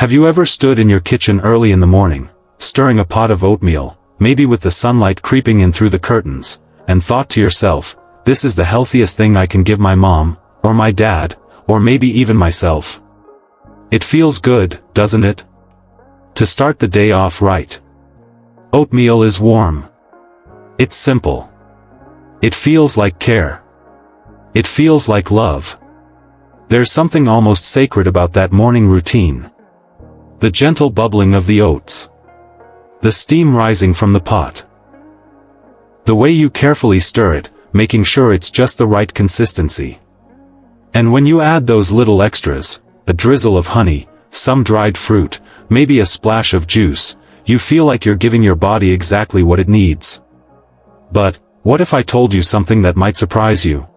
Have you ever stood in your kitchen early in the morning, stirring a pot of oatmeal, maybe with the sunlight creeping in through the curtains, and thought to yourself, this is the healthiest thing I can give my mom, or my dad, or maybe even myself? It feels good, doesn't it? To start the day off right. Oatmeal is warm. It's simple. It feels like care. It feels like love. There's something almost sacred about that morning routine. The gentle bubbling of the oats. The steam rising from the pot. The way you carefully stir it, making sure it's just the right consistency. And when you add those little extras, a drizzle of honey, some dried fruit, maybe a splash of juice, you feel like you're giving your body exactly what it needs. But, what if I told you something that might surprise you?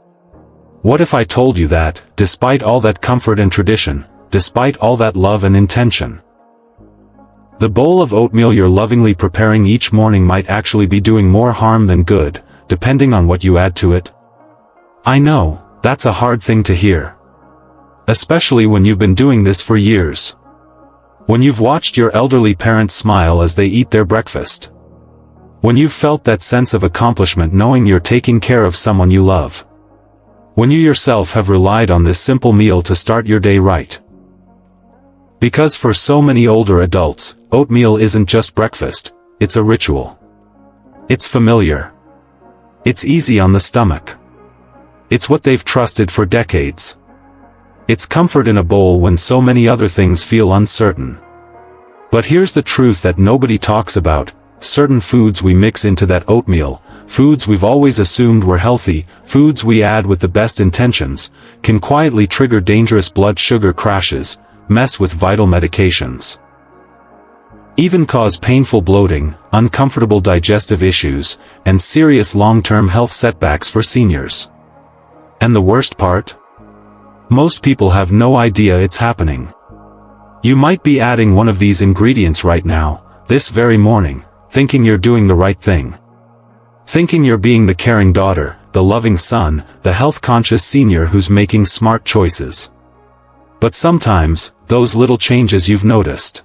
What if I told you that, despite all that comfort and tradition, despite all that love and intention, the bowl of oatmeal you're lovingly preparing each morning might actually be doing more harm than good, depending on what you add to it? I know, that's a hard thing to hear. Especially when you've been doing this for years. When you've watched your elderly parents smile as they eat their breakfast. When you've felt that sense of accomplishment knowing you're taking care of someone you love. When you yourself have relied on this simple meal to start your day right. Because for so many older adults, oatmeal isn't just breakfast, it's a ritual. It's familiar. It's easy on the stomach. It's what they've trusted for decades. It's comfort in a bowl when so many other things feel uncertain. But here's the truth that nobody talks about: certain foods we mix into that oatmeal, foods we've always assumed were healthy, foods we add with the best intentions, can quietly trigger dangerous blood sugar crashes, mess with vital medications, even cause painful bloating, uncomfortable digestive issues, and serious long-term health setbacks for seniors. And the worst part? Most people have no idea it's happening. You might be adding one of these ingredients right now, this very morning, thinking you're doing the right thing. Thinking you're being the caring daughter, the loving son, the health-conscious senior who's making smart choices. But sometimes, those little changes you've noticed.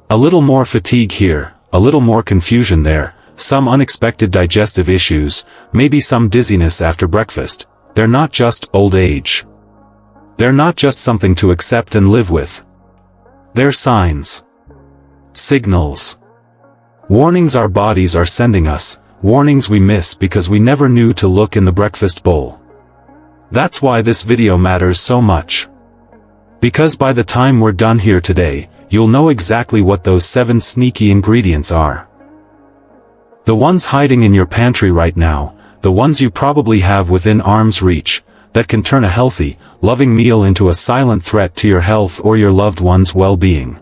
A little more fatigue here, a little more confusion there, some unexpected digestive issues, maybe some dizziness after breakfast. They're not just old age. They're not just something to accept and live with. They're signs. Signals. Warnings our bodies are sending us, warnings we miss because we never knew to look in the breakfast bowl. That's why this video matters so much. Because by the time we're done here today, you'll know exactly what those 7 sneaky ingredients are. The ones hiding in your pantry right now, the ones you probably have within arm's reach, that can turn a healthy, loving meal into a silent threat to your health or your loved one's well-being.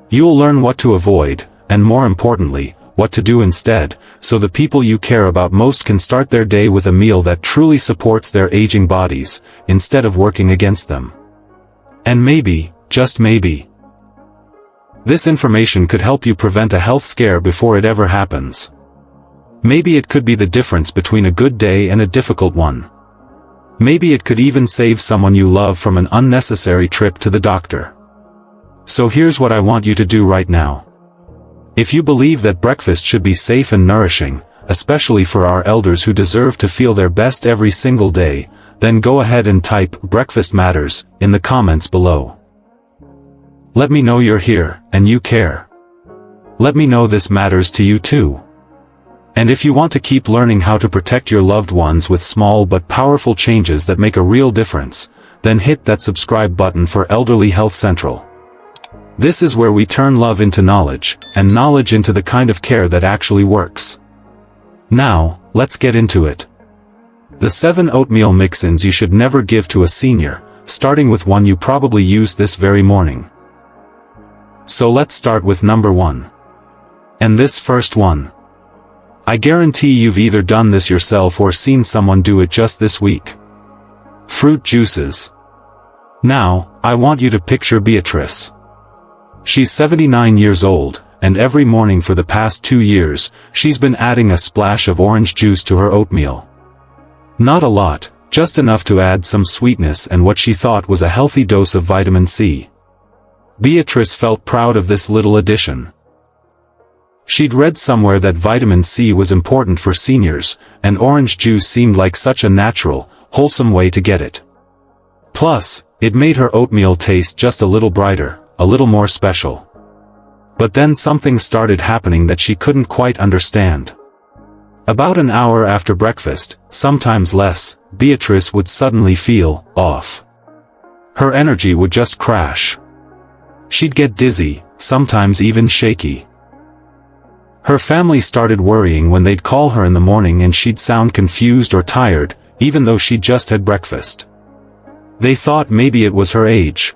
You'll learn what to avoid, and more importantly, what to do instead, so the people you care about most can start their day with a meal that truly supports their aging bodies, instead of working against them. And maybe, just maybe, this information could help you prevent a health scare before it ever happens. Maybe it could be the difference between a good day and a difficult one. Maybe it could even save someone you love from an unnecessary trip to the doctor. So here's what I want you to do right now. If you believe that breakfast should be safe and nourishing, especially for our elders who deserve to feel their best every single day, then go ahead and type "Breakfast Matters" in the comments below. Let me know you're here, and you care. Let me know this matters to you too. And if you want to keep learning how to protect your loved ones with small but powerful changes that make a real difference, then hit that subscribe button for Elderly Health Central. This is where we turn love into knowledge, and knowledge into the kind of care that actually works. Now, let's get into it. The 7 oatmeal mix-ins you should never give to a senior, starting with one you probably used this very morning. So let's start with number 1. And this first one, I guarantee you've either done this yourself or seen someone do it just this week. Fruit juices. Now, I want you to picture Beatrice. She's 79 years old, and every morning for the past 2 years, she's been adding a splash of orange juice to her oatmeal. Not a lot, just enough to add some sweetness and what she thought was a healthy dose of vitamin C. Beatrice felt proud of this little addition. She'd read somewhere that vitamin C was important for seniors, and orange juice seemed like such a natural, wholesome way to get it. Plus, it made her oatmeal taste just a little brighter, a little more special. But then something started happening that she couldn't quite understand. About an hour after breakfast, sometimes less, Beatrice would suddenly feel off. Her energy would just crash. She'd get dizzy, sometimes even shaky. Her family started worrying when they'd call her in the morning and she'd sound confused or tired, even though she'd just had breakfast. They thought maybe it was her age.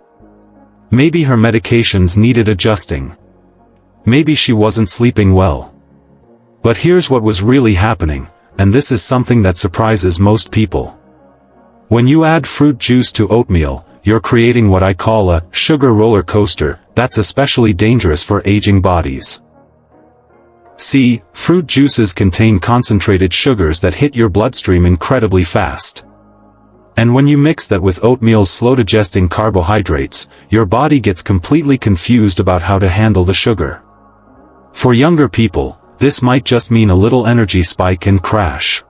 Maybe her medications needed adjusting. Maybe she wasn't sleeping well. But here's what was really happening, and this is something that surprises most people. When you add fruit juice to oatmeal, you're creating what I call a sugar roller coaster that's especially dangerous for aging bodies. See, fruit juices contain concentrated sugars that hit your bloodstream incredibly fast. And when you mix that with oatmeal's slow-digesting carbohydrates, your body gets completely confused about how to handle the sugar. For younger people, this might just mean a little energy spike and crash.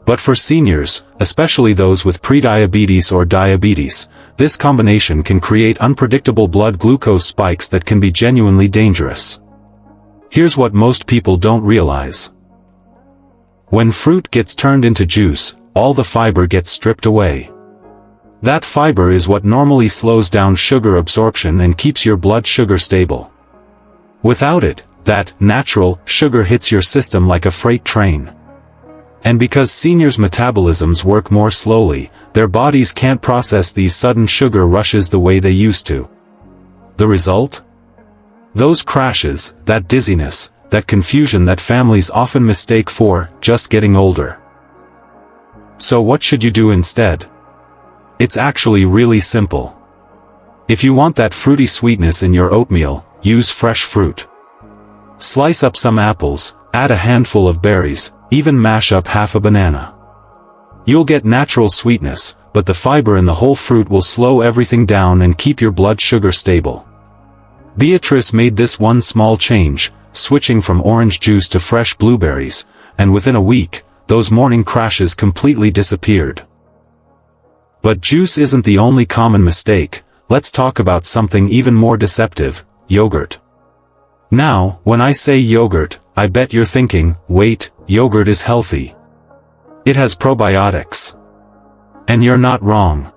But for seniors, especially those with prediabetes or diabetes, this combination can create unpredictable blood glucose spikes that can be genuinely dangerous. Here's what most people don't realize. When fruit gets turned into juice, all the fiber gets stripped away. That fiber is what normally slows down sugar absorption and keeps your blood sugar stable. Without it, that natural sugar hits your system like a freight train. And because seniors' metabolisms work more slowly, their bodies can't process these sudden sugar rushes the way they used to. The result? Those crashes, that dizziness, that confusion that families often mistake for just getting older. So what should you do instead? It's actually really simple. If you want that fruity sweetness in your oatmeal, use fresh fruit. Slice up some apples, add a handful of berries, even mash up half a banana. You'll get natural sweetness, but the fiber in the whole fruit will slow everything down and keep your blood sugar stable. Beatrice made this one small change, switching from orange juice to fresh blueberries, and within a week, those morning crashes completely disappeared. But juice isn't the only common mistake. Let's talk about something even more deceptive: yogurt. Now, when I say yogurt, I bet you're thinking, wait, yogurt is healthy. It has probiotics. And you're not wrong.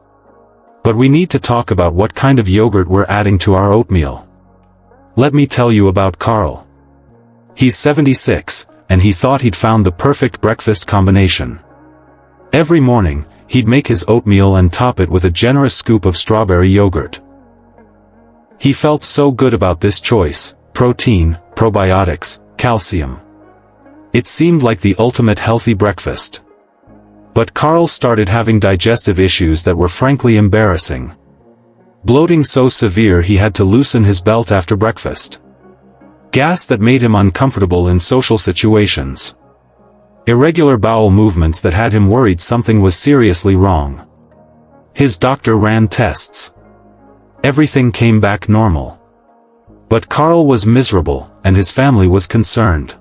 But we need to talk about what kind of yogurt we're adding to our oatmeal. Let me tell you about Carl. He's 76, and he thought he'd found the perfect breakfast combination. Every morning, he'd make his oatmeal and top it with a generous scoop of strawberry yogurt. He felt so good about this choice: protein, probiotics, calcium. It seemed like the ultimate healthy breakfast. But Carl started having digestive issues that were frankly embarrassing. Bloating so severe he had to loosen his belt after breakfast. Gas that made him uncomfortable in social situations. Irregular bowel movements that had him worried something was seriously wrong. His doctor ran tests. Everything came back normal. But Carl was miserable, and his family was concerned.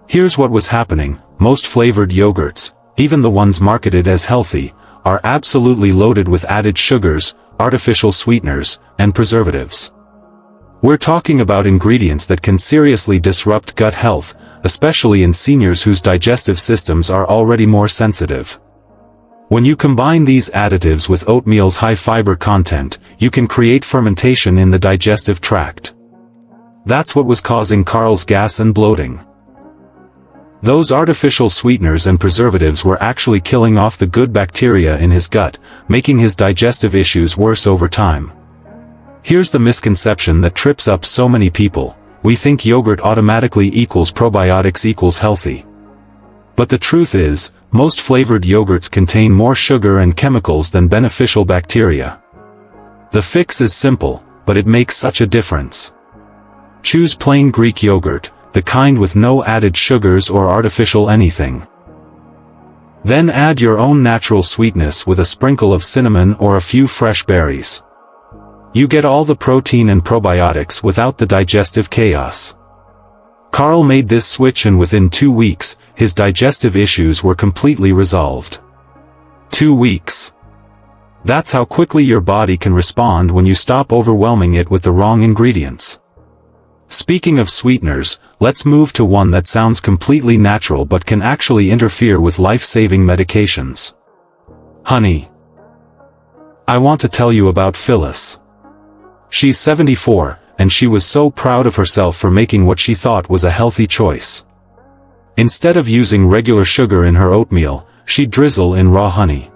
Here's what was happening: most flavored yogurts, even the ones marketed as healthy, are absolutely loaded with added sugars, artificial sweeteners, and preservatives. We're talking about ingredients that can seriously disrupt gut health, especially in seniors whose digestive systems are already more sensitive. When you combine these additives with oatmeal's high fiber content, you can create fermentation in the digestive tract. That's what was causing Carl's gas and bloating. Those artificial sweeteners and preservatives were actually killing off the good bacteria in his gut, making his digestive issues worse over time. Here's the misconception that trips up so many people: we think yogurt automatically equals probiotics equals healthy. But the truth is, most flavored yogurts contain more sugar and chemicals than beneficial bacteria. The fix is simple, but it makes such a difference. Choose plain Greek yogurt, the kind with no added sugars or artificial anything. Then add your own natural sweetness with a sprinkle of cinnamon or a few fresh berries. You get all the protein and probiotics without the digestive chaos. Carl made this switch and within 2 weeks, his digestive issues were completely resolved. 2 weeks. That's how quickly your body can respond when you stop overwhelming it with the wrong ingredients. Speaking of sweeteners, let's move to one that sounds completely natural but can actually interfere with life-saving medications. Honey. I want to tell you about Phyllis. She's 74, and she was so proud of herself for making what she thought was a healthy choice. Instead of using regular sugar in her oatmeal, she'd drizzle in raw honey.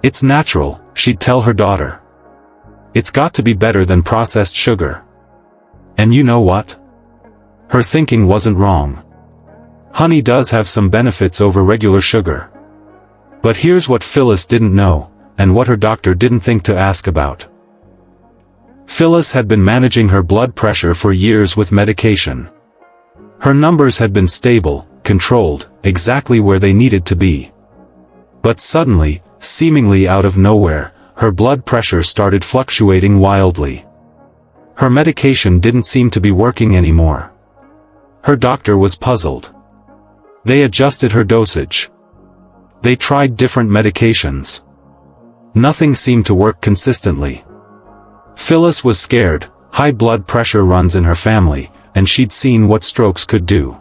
It's natural, she'd tell her daughter. It's got to be better than processed sugar. And you know what? Her thinking wasn't wrong. Honey does have some benefits over regular sugar. But here's what Phyllis didn't know, and what her doctor didn't think to ask about. Phyllis had been managing her blood pressure for years with medication. Her numbers had been stable, controlled, exactly where they needed to be. But suddenly, seemingly out of nowhere, her blood pressure started fluctuating wildly. Her medication didn't seem to be working anymore. Her doctor was puzzled. They adjusted her dosage. They tried different medications. Nothing seemed to work consistently. Phyllis was scared. High blood pressure runs in her family, and she'd seen what strokes could do.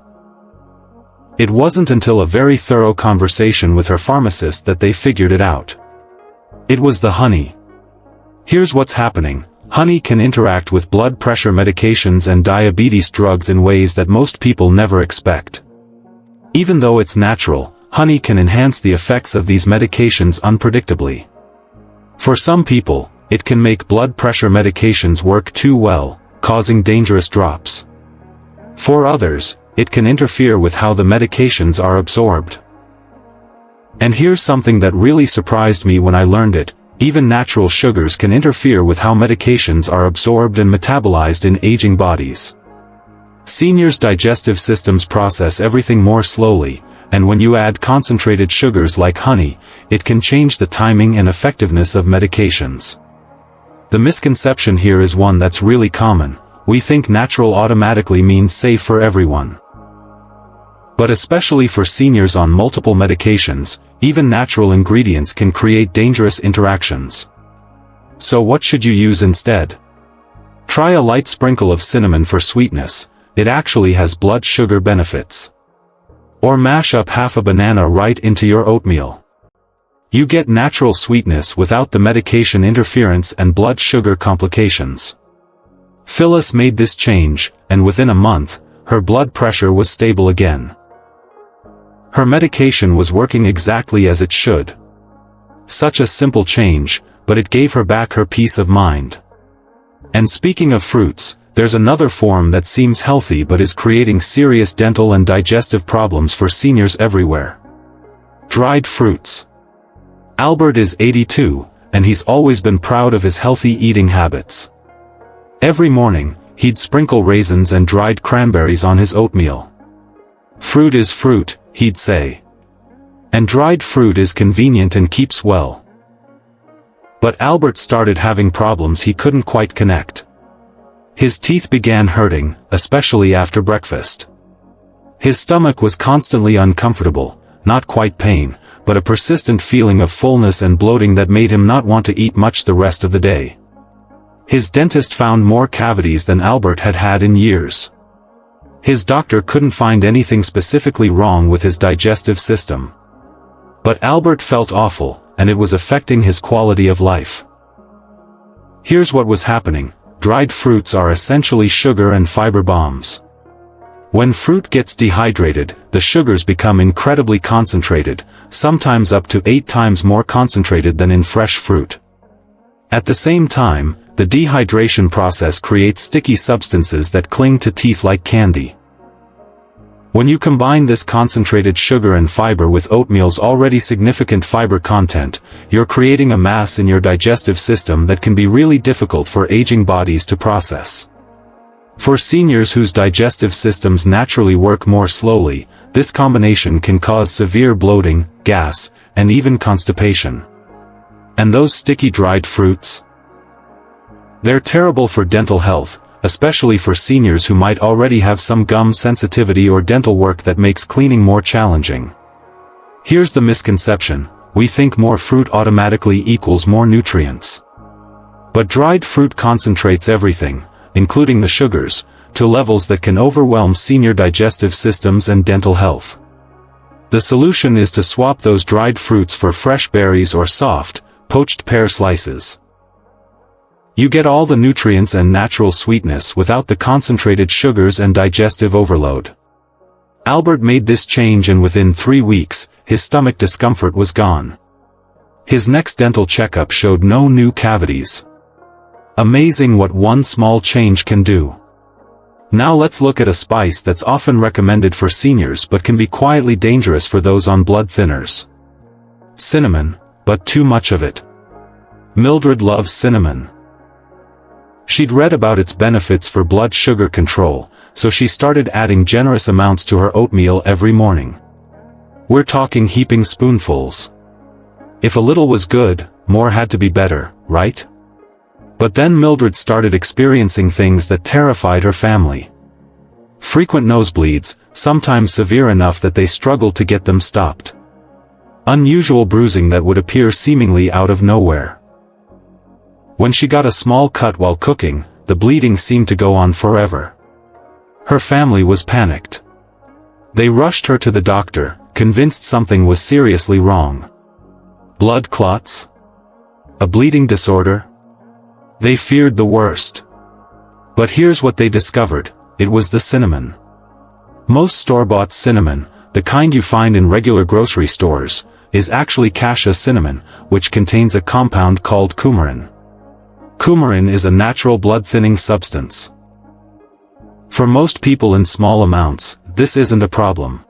It wasn't until a very thorough conversation with her pharmacist that they figured it out. It was the honey. Here's what's happening. Honey can interact with blood pressure medications and diabetes drugs in ways that most people never expect. Even though it's natural, honey can enhance the effects of these medications unpredictably. For some people, it can make blood pressure medications work too well, causing dangerous drops. For others, it can interfere with how the medications are absorbed. And here's something that really surprised me when I learned it. Even natural sugars can interfere with how medications are absorbed and metabolized in aging bodies. Seniors' digestive systems process everything more slowly, and when you add concentrated sugars like honey, it can change the timing and effectiveness of medications. The misconception here is one that's really common. We think natural automatically means safe for everyone. But especially for seniors on multiple medications, even natural ingredients can create dangerous interactions. So what should you use instead? Try a light sprinkle of cinnamon for sweetness. It actually has blood sugar benefits. Or mash up half a banana right into your oatmeal. You get natural sweetness without the medication interference and blood sugar complications. Phyllis made this change, and within a month, her blood pressure was stable again. Her medication was working exactly as it should. Such a simple change, but it gave her back her peace of mind. And speaking of fruits, there's another form that seems healthy but is creating serious dental and digestive problems for seniors everywhere. Dried fruits. Albert is 82, and he's always been proud of his healthy eating habits. Every morning, he'd sprinkle raisins and dried cranberries on his oatmeal. Fruit is fruit, he'd say. And dried fruit is convenient and keeps well. But Albert started having problems he couldn't quite connect. His teeth began hurting, especially after breakfast. His stomach was constantly uncomfortable, not quite pain, but a persistent feeling of fullness and bloating that made him not want to eat much the rest of the day. His dentist found more cavities than Albert had had in years. His doctor couldn't find anything specifically wrong with his digestive system. But Albert felt awful, and it was affecting his quality of life. Here's what was happening. Dried fruits are essentially sugar and fiber bombs. When fruit gets dehydrated, the sugars become incredibly concentrated, sometimes up to 8 times more concentrated than in fresh fruit. At the same time, the dehydration process creates sticky substances that cling to teeth like candy. When you combine this concentrated sugar and fiber with oatmeal's already significant fiber content, you're creating a mass in your digestive system that can be really difficult for aging bodies to process. For seniors whose digestive systems naturally work more slowly, this combination can cause severe bloating, gas, and even constipation. And those sticky dried fruits? They're terrible for dental health, especially for seniors who might already have some gum sensitivity or dental work that makes cleaning more challenging. Here's the misconception: we think more fruit automatically equals more nutrients. But dried fruit concentrates everything, including the sugars, to levels that can overwhelm senior digestive systems and dental health. The solution is to swap those dried fruits for fresh berries or soft, poached pear slices. You get all the nutrients and natural sweetness without the concentrated sugars and digestive overload. Albert made this change, and within 3 weeks, his stomach discomfort was gone. His next dental checkup showed no new cavities. Amazing what one small change can do. Now let's look at a spice that's often recommended for seniors but can be quietly dangerous for those on blood thinners. Cinnamon, but too much of it. Mildred loves cinnamon. She'd read about its benefits for blood sugar control, so she started adding generous amounts to her oatmeal every morning. We're talking heaping spoonfuls. If a little was good, more had to be better, right? But then Mildred started experiencing things that terrified her family. Frequent nosebleeds, sometimes severe enough that they struggled to get them stopped. Unusual bruising that would appear seemingly out of nowhere. When she got a small cut while cooking, the bleeding seemed to go on forever. Her family was panicked. They rushed her to the doctor, convinced something was seriously wrong. Blood clots? A bleeding disorder? They feared the worst. But here's what they discovered: it was the cinnamon. Most store-bought cinnamon, the kind you find in regular grocery stores, is actually cassia cinnamon, which contains a compound called coumarin. Coumarin is a natural blood-thinning substance. For most people in small amounts, this isn't a problem.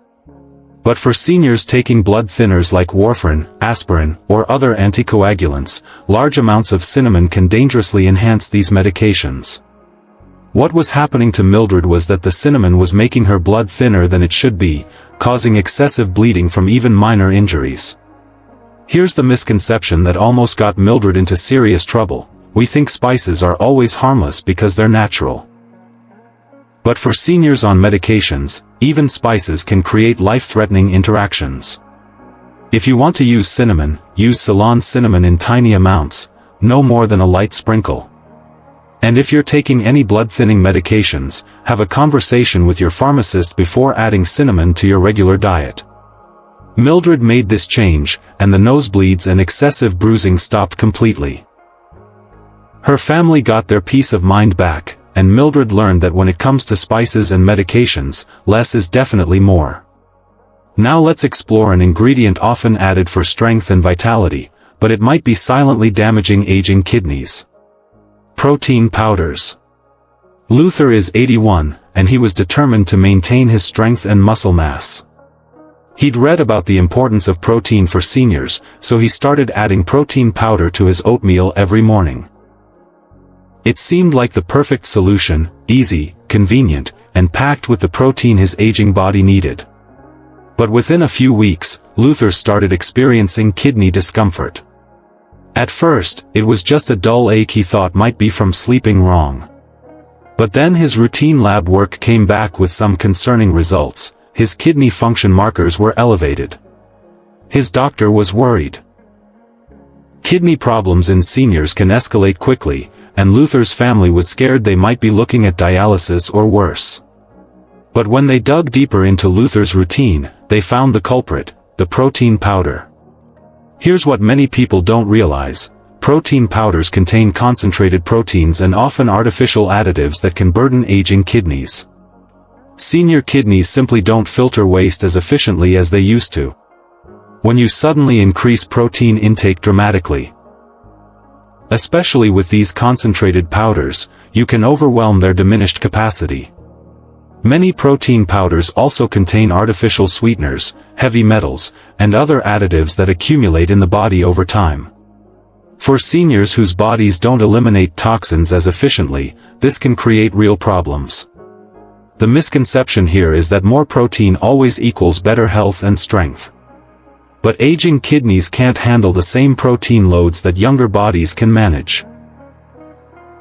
But for seniors taking blood thinners like warfarin, aspirin, or other anticoagulants, large amounts of cinnamon can dangerously enhance these medications. What was happening to Mildred was that the cinnamon was making her blood thinner than it should be, causing excessive bleeding from even minor injuries. Here's the misconception that almost got Mildred into serious trouble: we think spices are always harmless because they're natural. But for seniors on medications, even spices can create life-threatening interactions. If you want to use cinnamon, use Ceylon cinnamon in tiny amounts, no more than a light sprinkle. And if you're taking any blood-thinning medications, have a conversation with your pharmacist before adding cinnamon to your regular diet. Mildred made this change, and the nosebleeds and excessive bruising stopped completely. Her family got their peace of mind back, and Mildred learned that when it comes to spices and medications, less is definitely more. Now let's explore an ingredient often added for strength and vitality, but it might be silently damaging aging kidneys. Protein powders. Luther is 81, and he was determined to maintain his strength and muscle mass. He'd read about the importance of protein for seniors, so he started adding protein powder to his oatmeal every morning. It seemed like the perfect solution: easy, convenient, and packed with the protein his aging body needed. But within a few weeks, Luther started experiencing kidney discomfort. At first, it was just a dull ache he thought might be from sleeping wrong. But then his routine lab work came back with some concerning results. His kidney function markers were elevated. His doctor was worried. Kidney problems in seniors can escalate quickly, and Luther's family was scared they might be looking at dialysis or worse. But when they dug deeper into Luther's routine, they found the culprit: the protein powder. Here's what many people don't realize: protein powders contain concentrated proteins and often artificial additives that can burden aging kidneys. Senior kidneys simply don't filter waste as efficiently as they used to. When you suddenly increase protein intake dramatically, especially with these concentrated powders, you can overwhelm their diminished capacity. Many protein powders also contain artificial sweeteners, heavy metals, and other additives that accumulate in the body over time. For seniors whose bodies don't eliminate toxins as efficiently, this can create real problems. The misconception here is that more protein always equals better health and strength. But aging kidneys can't handle the same protein loads that younger bodies can manage.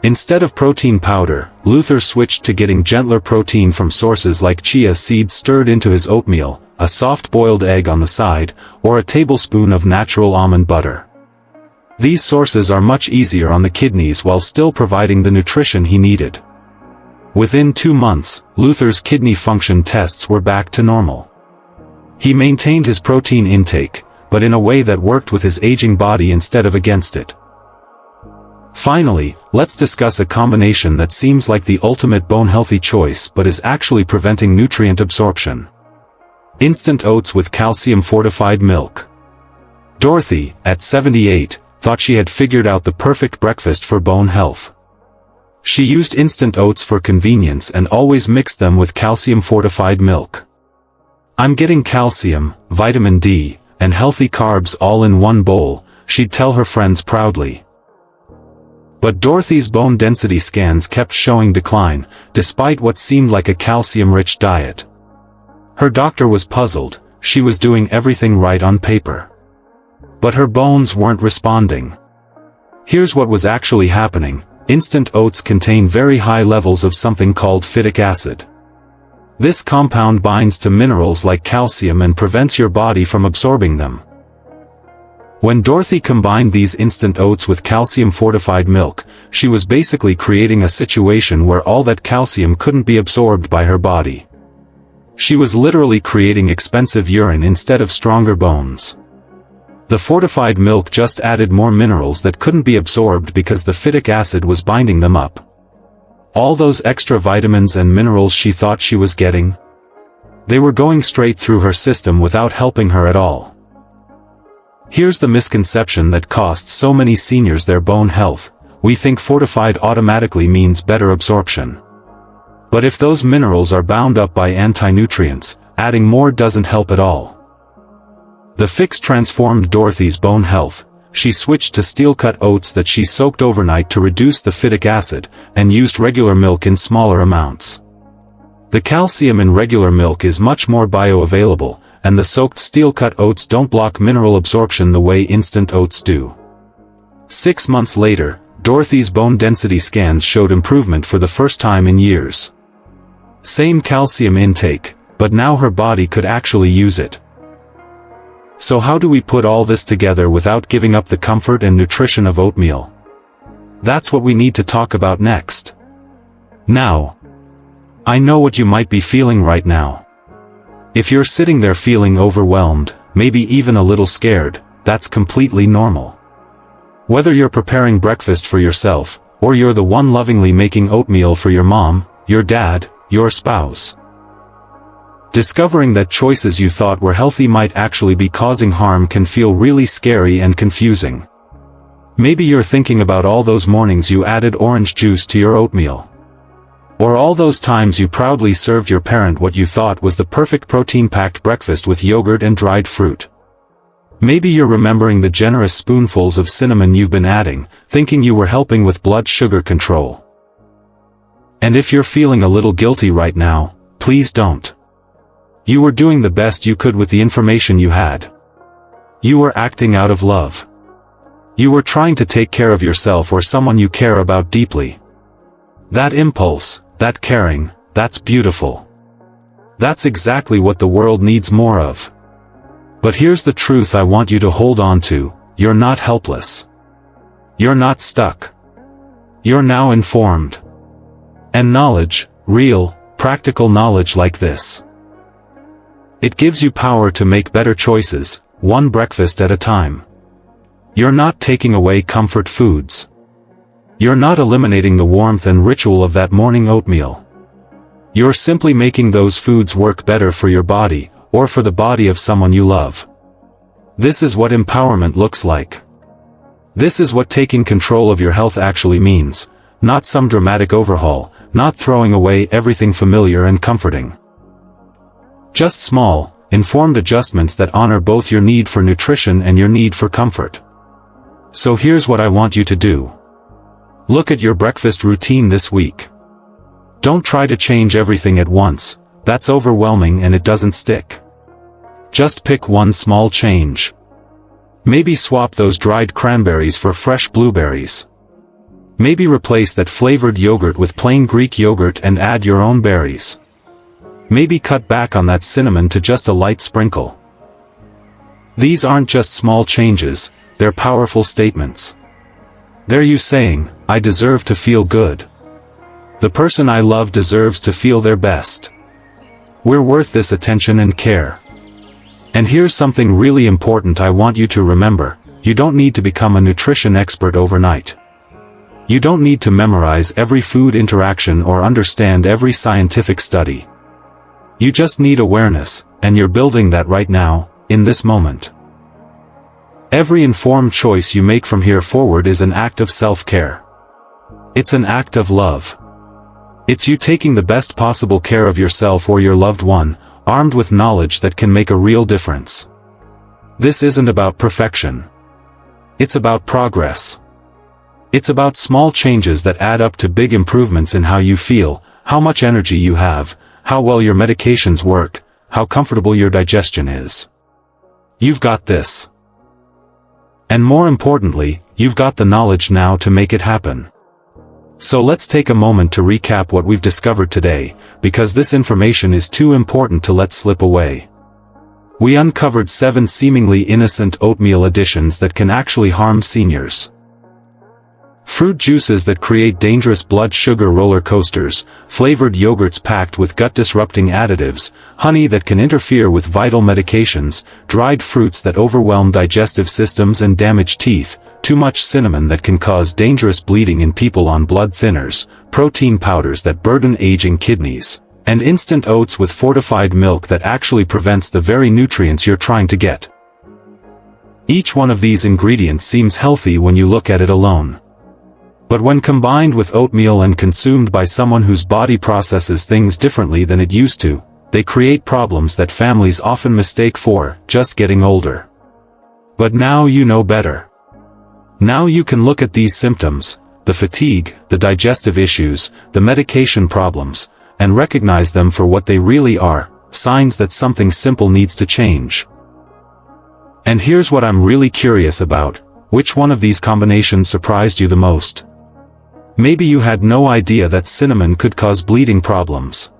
Instead of protein powder, Luther switched to getting gentler protein from sources like chia seeds stirred into his oatmeal, a soft boiled egg on the side, or a tablespoon of natural almond butter. These sources are much easier on the kidneys while still providing the nutrition he needed. Within 2 months, Luther's kidney function tests were back to normal. He maintained his protein intake, but in a way that worked with his aging body instead of against it. Finally, let's discuss a combination that seems like the ultimate bone-healthy choice but is actually preventing nutrient absorption. Instant oats with calcium-fortified milk. Dorothy, at 78, thought she had figured out the perfect breakfast for bone health. She used instant oats for convenience and always mixed them with calcium-fortified milk. "I'm getting calcium, vitamin D, and healthy carbs all in one bowl," she'd tell her friends proudly. But Dorothy's bone density scans kept showing decline, despite what seemed like a calcium-rich diet. Her doctor was puzzled. She was doing everything right on paper, but her bones weren't responding. Here's what was actually happening. Instant oats contain very high levels of something called phytic acid. This compound binds to minerals like calcium and prevents your body from absorbing them. When Dorothy combined these instant oats with calcium-fortified milk, she was basically creating a situation where all that calcium couldn't be absorbed by her body. She was literally creating expensive urine instead of stronger bones. The fortified milk just added more minerals that couldn't be absorbed because the phytic acid was binding them up. All those extra vitamins and minerals she thought she was getting, they were going straight through her system without helping her at all. Here's the misconception that costs so many seniors their bone health. We think fortified automatically means better absorption. But if those minerals are bound up by anti-nutrients, adding more doesn't help at all. The fix transformed Dorothy's bone health. She switched to steel-cut oats that she soaked overnight to reduce the phytic acid, and used regular milk in smaller amounts. The calcium in regular milk is much more bioavailable, and the soaked steel-cut oats don't block mineral absorption the way instant oats do. 6 months later, Dorothy's bone density scans showed improvement for the first time in years. Same calcium intake, but now her body could actually use it. So how do we put all this together without giving up the comfort and nutrition of oatmeal? That's what we need to talk about next. Now, I know what you might be feeling right now. If you're sitting there feeling overwhelmed, maybe even a little scared, that's completely normal. Whether you're preparing breakfast for yourself, or you're the one lovingly making oatmeal for your mom, your dad, your spouse. Discovering that choices you thought were healthy might actually be causing harm can feel really scary and confusing. Maybe you're thinking about all those mornings you added orange juice to your oatmeal. Or all those times you proudly served your parent what you thought was the perfect protein-packed breakfast with yogurt and dried fruit. Maybe you're remembering the generous spoonfuls of cinnamon you've been adding, thinking you were helping with blood sugar control. And if you're feeling a little guilty right now, please don't. You were doing the best you could with the information you had. You were acting out of love. You were trying to take care of yourself or someone you care about deeply. That impulse, that caring, that's beautiful. That's exactly what the world needs more of. But here's the truth I want you to hold on to: you're not helpless. You're not stuck. You're now informed. And knowledge, real, practical knowledge like this, it gives you power to make better choices, one breakfast at a time. You're not taking away comfort foods. You're not eliminating the warmth and ritual of that morning oatmeal. You're simply making those foods work better for your body, or for the body of someone you love. This is what empowerment looks like. This is what taking control of your health actually means, not some dramatic overhaul, not throwing away everything familiar and comforting. Just small, informed adjustments that honor both your need for nutrition and your need for comfort. So here's what I want you to do. Look at your breakfast routine this week. Don't try to change everything at once, that's overwhelming and it doesn't stick. Just pick one small change. Maybe swap those dried cranberries for fresh blueberries. Maybe replace that flavored yogurt with plain Greek yogurt and add your own berries. Maybe cut back on that cinnamon to just a light sprinkle. These aren't just small changes, they're powerful statements. They're you saying, I deserve to feel good. The person I love deserves to feel their best. We're worth this attention and care. And here's something really important I want you to remember: you don't need to become a nutrition expert overnight. You don't need to memorize every food interaction or understand every scientific study. You just need awareness, and you're building that right now, in this moment. Every informed choice you make from here forward is an act of self-care. It's an act of love. It's you taking the best possible care of yourself or your loved one, armed with knowledge that can make a real difference. This isn't about perfection. It's about progress. It's about small changes that add up to big improvements in how you feel, how much energy you have, how well your medications work, how comfortable your digestion is. You've got this. And more importantly, you've got the knowledge now to make it happen. So let's take a moment to recap what we've discovered today, because this information is too important to let slip away. We uncovered 7 seemingly innocent oatmeal additions that can actually harm seniors. Fruit juices that create dangerous blood sugar roller coasters, flavored yogurts packed with gut-disrupting additives, honey that can interfere with vital medications, dried fruits that overwhelm digestive systems and damage teeth, too much cinnamon that can cause dangerous bleeding in people on blood thinners, protein powders that burden aging kidneys, and instant oats with fortified milk that actually prevents the very nutrients you're trying to get. Each one of these ingredients seems healthy when you look at it alone. But when combined with oatmeal and consumed by someone whose body processes things differently than it used to, they create problems that families often mistake for just getting older. But now you know better. Now you can look at these symptoms, the fatigue, the digestive issues, the medication problems, and recognize them for what they really are, signs that something simple needs to change. And here's what I'm really curious about: which one of these combinations surprised you the most? Maybe you had no idea that cinnamon could cause bleeding problems.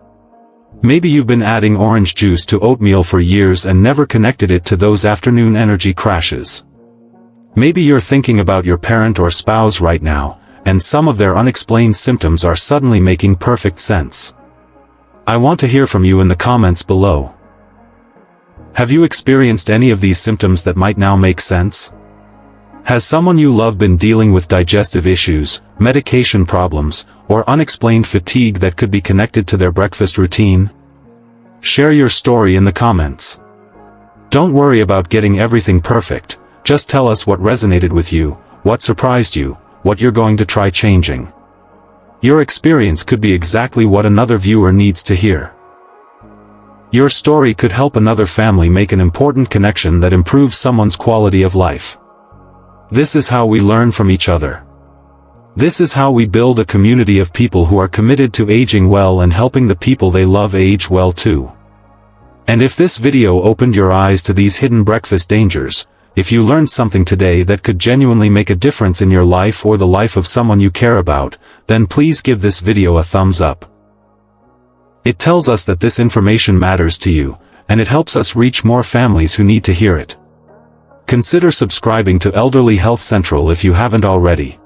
Maybe you've been adding orange juice to oatmeal for years and never connected it to those afternoon energy crashes. Maybe you're thinking about your parent or spouse right now, and some of their unexplained symptoms are suddenly making perfect sense. I want to hear from you in the comments below. Have you experienced any of these symptoms that might now make sense? Has someone you love been dealing with digestive issues, medication problems, or unexplained fatigue that could be connected to their breakfast routine? Share your story in the comments. Don't worry about getting everything perfect, just tell us what resonated with you, what surprised you, what you're going to try changing. Your experience could be exactly what another viewer needs to hear. Your story could help another family make an important connection that improves someone's quality of life. This is how we learn from each other. This is how we build a community of people who are committed to aging well and helping the people they love age well too. And if this video opened your eyes to these hidden breakfast dangers, if you learned something today that could genuinely make a difference in your life or the life of someone you care about, then please give this video a thumbs up. It tells us that this information matters to you, and it helps us reach more families who need to hear it. Consider subscribing to Elderly Health Central if you haven't already.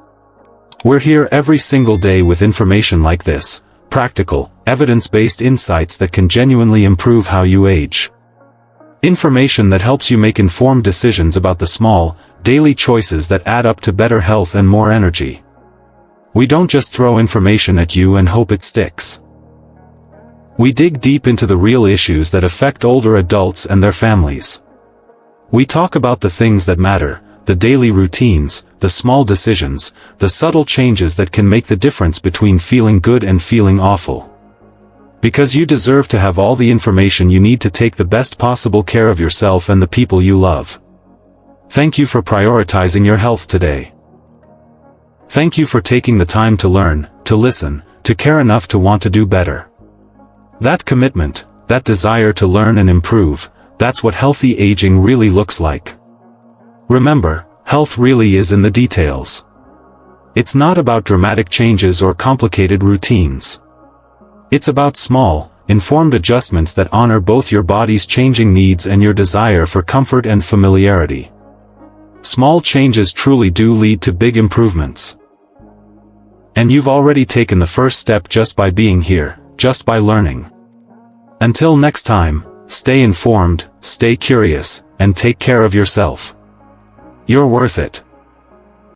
We're here every single day with information like this, practical, evidence-based insights that can genuinely improve how you age. Information that helps you make informed decisions about the small, daily choices that add up to better health and more energy. We don't just throw information at you and hope it sticks. We dig deep into the real issues that affect older adults and their families. We talk about the things that matter, the daily routines, the small decisions, the subtle changes that can make the difference between feeling good and feeling awful. Because you deserve to have all the information you need to take the best possible care of yourself and the people you love. Thank you for prioritizing your health today. Thank you for taking the time to learn, to listen, to care enough to want to do better. That commitment, that desire to learn and improve, that's what healthy aging really looks like. Remember, health really is in the details. It's not about dramatic changes or complicated routines. It's about small, informed adjustments that honor both your body's changing needs and your desire for comfort and familiarity. Small changes truly do lead to big improvements. And you've already taken the first step just by being here, just by learning. Until next time, stay informed, stay curious, and take care of yourself. You're worth it.